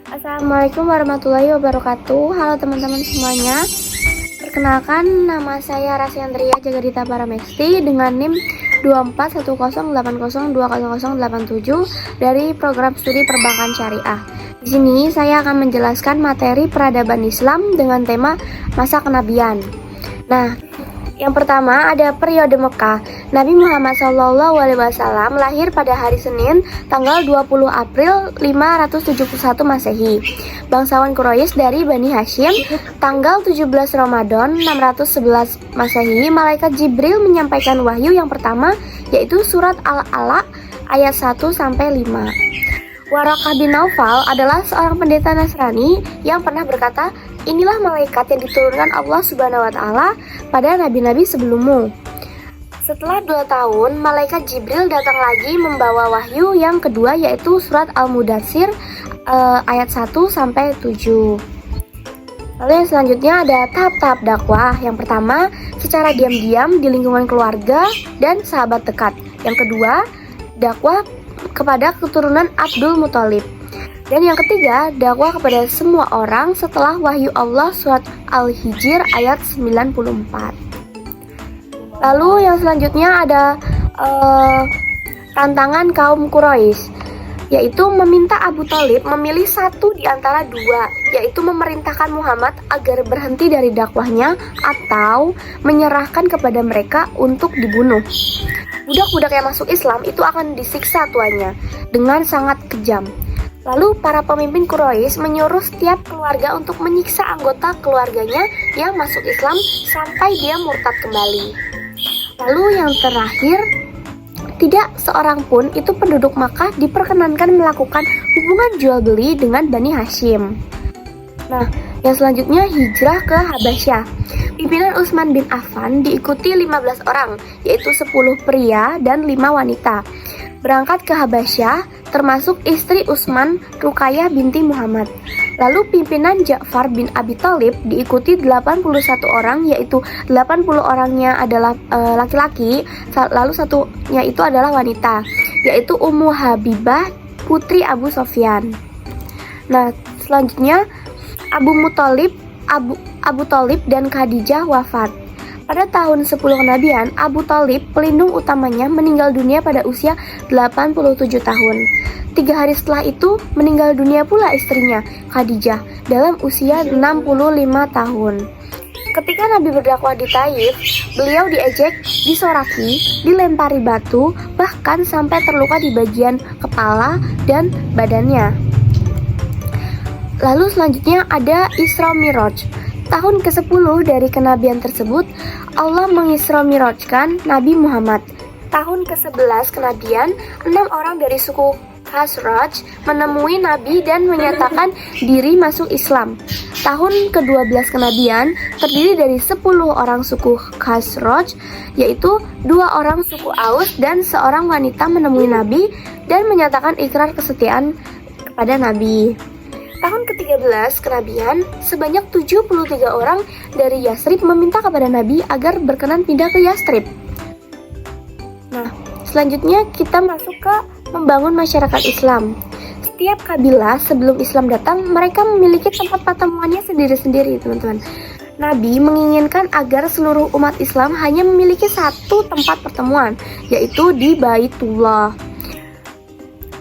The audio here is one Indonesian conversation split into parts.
Assalamualaikum warahmatullahi wabarakatuh. Halo teman-teman semuanya. Perkenalkan, nama saya Rasyandria Jagadita Parameksti dengan NIM 241080200087 dari program studi perbankan syariah. Di sini saya akan menjelaskan materi peradaban Islam dengan tema masa kenabian. Nah, yang pertama ada periode Mekah. Nabi Muhammad SAW lahir pada hari Senin tanggal 20 April 571 Masehi. Bangsawan Quraisy dari Bani Hashim. Tanggal 17 Ramadan 611 Masehi, malaikat Jibril menyampaikan wahyu yang pertama, yaitu surat Al-Alaq ayat 1-5. Waraqah bin Naufal adalah seorang pendeta Nasrani yang pernah berkata, "Inilah malaikat yang diturunkan Allah Subhanahu wa Ta'ala pada nabi-nabi sebelummu." Setelah 2 tahun, malaikat Jibril datang lagi membawa wahyu yang kedua, yaitu surat Al-Mudatsir ayat 1-7. Lalu yang selanjutnya ada tahap-tahap dakwah. Yang pertama, secara diam-diam di lingkungan keluarga dan sahabat dekat. Yang kedua, dakwah kepada keturunan Abdul Muthalib. Dan yang ketiga, dakwah kepada semua orang setelah wahyu Allah surat Al-Hijr ayat 94. Lalu yang selanjutnya ada tantangan kaum Quraisy, yaitu meminta Abu Thalib memilih satu di antara dua, yaitu memerintahkan Muhammad agar berhenti dari dakwahnya atau menyerahkan kepada mereka untuk dibunuh. Budak-budak yang masuk Islam itu akan disiksa tuannya dengan sangat kejam. Lalu para pemimpin Quraisy menyuruh setiap keluarga untuk menyiksa anggota keluarganya yang masuk Islam sampai dia murtad kembali. Lalu yang terakhir, tidak seorang pun itu penduduk Makkah diperkenankan melakukan hubungan jual beli dengan Bani Hashim. Nah, yang selanjutnya hijrah ke Habasyah. Pimpinan Utsman bin Affan diikuti 15 orang, yaitu 10 pria dan 5 wanita. Berangkat ke Habasyah, termasuk istri Utsman, Ruqayyah binti Muhammad. Lalu pimpinan Ja'far bin Abi Thalib diikuti 81 orang, yaitu 80 orangnya adalah laki-laki, lalu satunya itu adalah wanita, yaitu Ummu Habibah, putri Abu Sofyan. Nah, selanjutnya Abu Thalib dan Khadijah wafat. Pada tahun 10 kenabian, Abu Thalib, pelindung utamanya, meninggal dunia pada usia 87 tahun. 3 hari setelah itu, meninggal dunia pula istrinya, Khadijah, dalam usia 65 tahun. Ketika Nabi berdakwah di Taif, beliau diejek, disoraki, dilempari batu, bahkan sampai terluka di bagian kepala dan badannya. Lalu selanjutnya ada Isra Miraj. Tahun ke-10 dari kenabian tersebut, Allah mengisra mirajkan Nabi Muhammad. Tahun ke-11 kenabian, 6 orang dari suku Khazraj menemui Nabi dan menyatakan diri masuk Islam. Tahun ke-12 kenabian terdiri dari 10 orang suku Khazraj, yaitu 2 orang suku Aus dan seorang wanita menemui Nabi dan menyatakan ikrar kesetiaan kepada Nabi. Tahun ke-13 kenabian, sebanyak 73 orang dari Yasrib meminta kepada Nabi agar berkenan pindah ke Yasrib. Nah, selanjutnya kita masuk ke membangun masyarakat Islam. Setiap kabilah sebelum Islam datang, mereka memiliki tempat pertemuannya sendiri-sendiri, teman-teman. Nabi menginginkan agar seluruh umat Islam hanya memiliki satu tempat pertemuan, yaitu di Baitullah.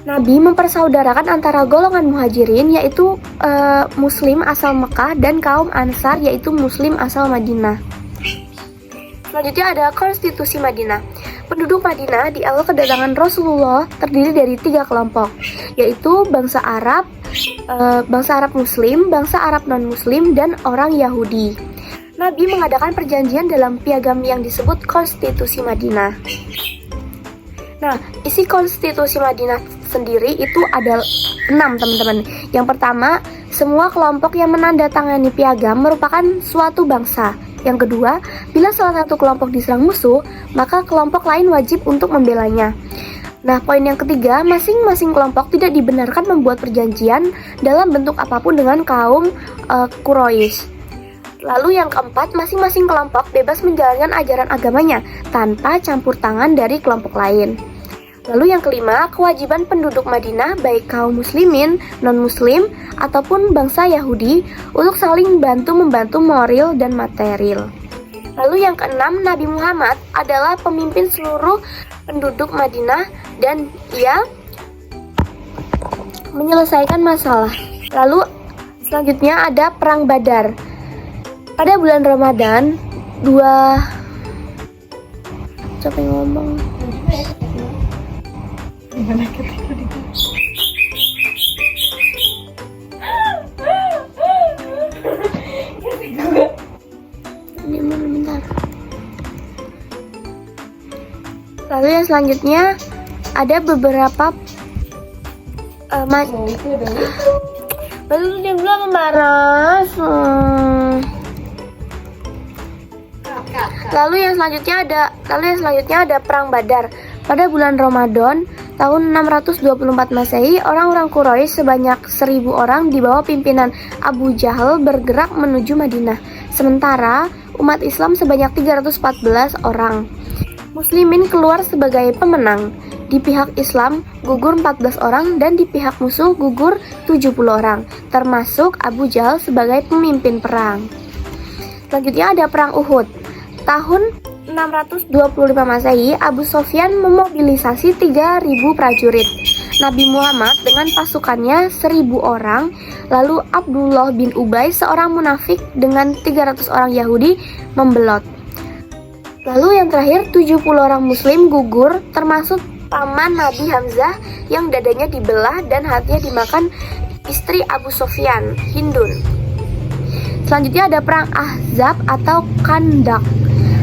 Nabi mempersaudarakan antara golongan muhajirin, yaitu muslim asal Mekah, dan kaum Ansar, yaitu muslim asal Madinah. Selanjutnya ada konstitusi Madinah. Penduduk Madinah di awal kedatangan Rasulullah terdiri dari 3 kelompok, yaitu bangsa Arab Muslim, bangsa Arab non-Muslim, dan orang Yahudi. Nabi mengadakan perjanjian dalam piagam yang disebut Konstitusi Madinah. Nah, isi Konstitusi Madinah sendiri itu ada 6, teman-teman. Yang pertama, semua kelompok yang menandatangani piagam merupakan suatu bangsa. Yang kedua, bila salah satu kelompok diserang musuh, maka kelompok lain wajib untuk membelanya. Nah, poin yang ketiga, masing-masing kelompok tidak dibenarkan membuat perjanjian dalam bentuk apapun dengan kaum Quraisy. Lalu yang keempat, masing-masing kelompok bebas menjalankan ajaran agamanya tanpa campur tangan dari kelompok lain. Lalu yang kelima, kewajiban penduduk Madinah baik kaum muslimin, non-muslim, ataupun bangsa Yahudi untuk saling bantu-membantu moral dan material. Lalu yang keenam, Nabi Muhammad adalah pemimpin seluruh penduduk Madinah dan ia menyelesaikan masalah. Lalu selanjutnya ada Perang Badar. Pada bulan Ramadan, siapa yang ngomong? Lalu yang selanjutnya ada beberapa baru dia bilang membaras. Lalu yang selanjutnya ada Perang Badar. Pada bulan Ramadan tahun 624 Masehi, orang-orang Quraisy sebanyak 1000 orang di bawah pimpinan Abu Jahal bergerak menuju Madinah. Sementara umat Islam sebanyak 314 orang. Muslimin keluar sebagai pemenang. Di pihak Islam gugur 14 orang dan di pihak musuh gugur 70 orang, termasuk Abu Jahal sebagai pemimpin perang. Selanjutnya ada Perang Uhud. Tahun 625 Masehi, Abu Sofyan memobilisasi 3000 prajurit. Nabi Muhammad dengan pasukannya 1000 orang, lalu Abdullah bin Ubay seorang munafik dengan 300 orang Yahudi membelot. Lalu yang terakhir 70 orang muslim gugur, termasuk paman Nabi Hamzah yang dadanya dibelah dan hatinya dimakan istri Abu Sofyan, Hindun. Selanjutnya ada Perang Ahzab atau Khandak.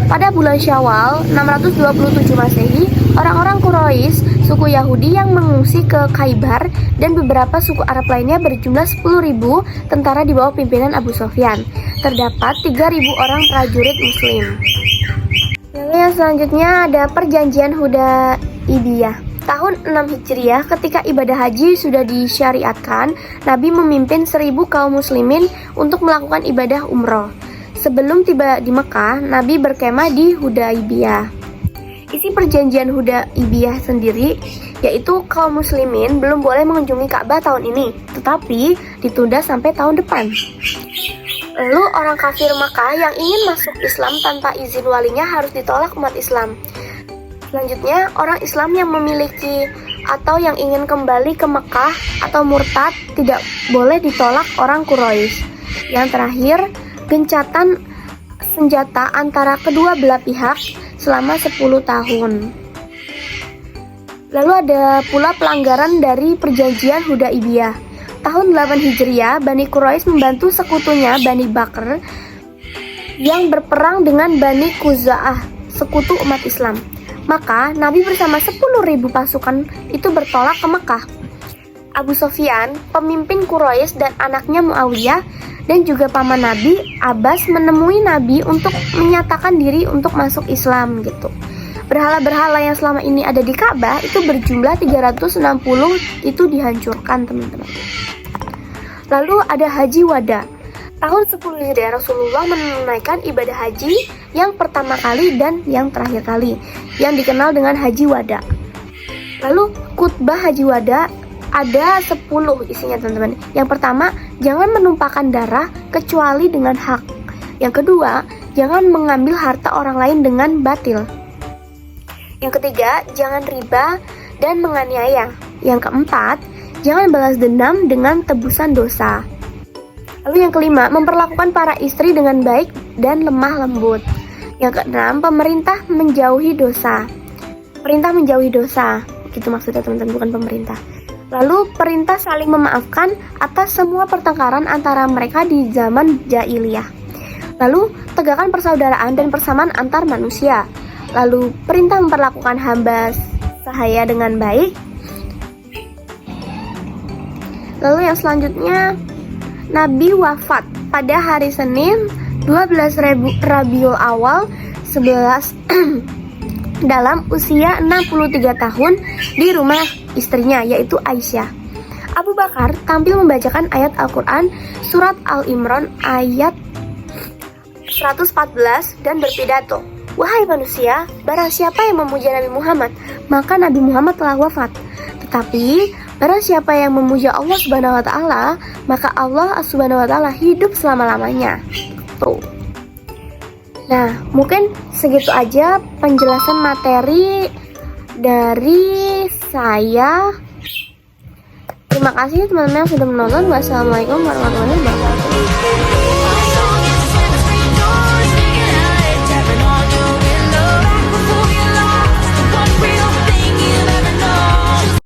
Pada bulan Syawal 627 Masehi, orang-orang Quraisy, suku Yahudi yang mengungsi ke Khaybar dan beberapa suku Arab lainnya berjumlah 10.000 tentara di bawah pimpinan Abu Sofyan. Terdapat 3.000 orang prajurit muslim. Lalu yang selanjutnya ada Perjanjian Hudaibiyah. Tahun 6 Hijriah, ketika ibadah haji sudah disyariatkan, Nabi memimpin 1000 kaum muslimin untuk melakukan ibadah umroh. Sebelum tiba di Mekah, Nabi berkemah di Hudaibiyah. Isi perjanjian Hudaibiyah sendiri yaitu kaum muslimin belum boleh mengunjungi Ka'bah tahun ini, tetapi ditunda sampai tahun depan. Lalu orang kafir Mekah yang ingin masuk Islam tanpa izin walinya harus ditolak umat Islam. Selanjutnya, orang Islam yang memiliki atau yang ingin kembali ke Mekah atau murtad tidak boleh ditolak orang Quraisy. Yang terakhir, gencatan senjata antara kedua belah pihak selama 10 tahun. Lalu ada pula pelanggaran dari perjanjian Hudaibiyah. Tahun 8 Hijriah, Bani Quraisy membantu sekutunya Bani Bakr yang berperang dengan Bani Khuza'ah, sekutu umat Islam. Maka Nabi bersama 10.000 pasukan itu bertolak ke Mekah. Abu Sofyan, pemimpin Quraisy dan anaknya Muawiyah dan juga paman Nabi, Abbas menemui Nabi untuk menyatakan diri untuk masuk Islam gitu. Berhala-berhala yang selama ini ada di Ka'bah itu berjumlah 360 itu dihancurkan, teman-teman. Lalu ada Haji Wada. Tahun 10 Hijriah Rasulullah menunaikan ibadah haji yang pertama kali dan yang terakhir kali, yang dikenal dengan Haji Wada. Lalu khutbah Haji Wada ada 10 isinya, teman-teman. Yang pertama, jangan menumpahkan darah kecuali dengan hak. Yang kedua, jangan mengambil harta orang lain dengan batil. Yang ketiga, jangan riba dan menganiaya. Yang keempat, jangan balas dendam dengan tebusan dosa. Lalu yang kelima, memperlakukan para istri dengan baik dan lemah lembut. Yang keenam, pemerintah menjauhi dosa. Perintah menjauhi dosa, gitu maksudnya, teman-teman, bukan pemerintah. Lalu perintah saling memaafkan atas semua pertengkaran antara mereka di zaman jahiliyah. Lalu tegakkan persaudaraan dan persamaan antar manusia. Lalu perintah memperlakukan hamba sahaya dengan baik. Lalu yang selanjutnya, Nabi wafat pada hari Senin 12 Rabiul Awal 11 dalam usia 63 tahun di rumah istrinya, yaitu Aisyah. Abu Bakar tampil membacakan ayat Al-Quran surat Al-Imran ayat 114 dan berpidato, "Wahai manusia, barang siapa yang memuja Nabi Muhammad, maka Nabi Muhammad telah wafat. Tetapi barang siapa yang memuja Allah Subhanahu wa taala, maka Allah Subhanahu wa taala hidup selama-lamanya." Tuh. Nah, mungkin segitu aja penjelasan materi dari saya. Terima kasih teman-teman yang sudah menonton. Wassalamualaikum warahmatullahi wabarakatuh.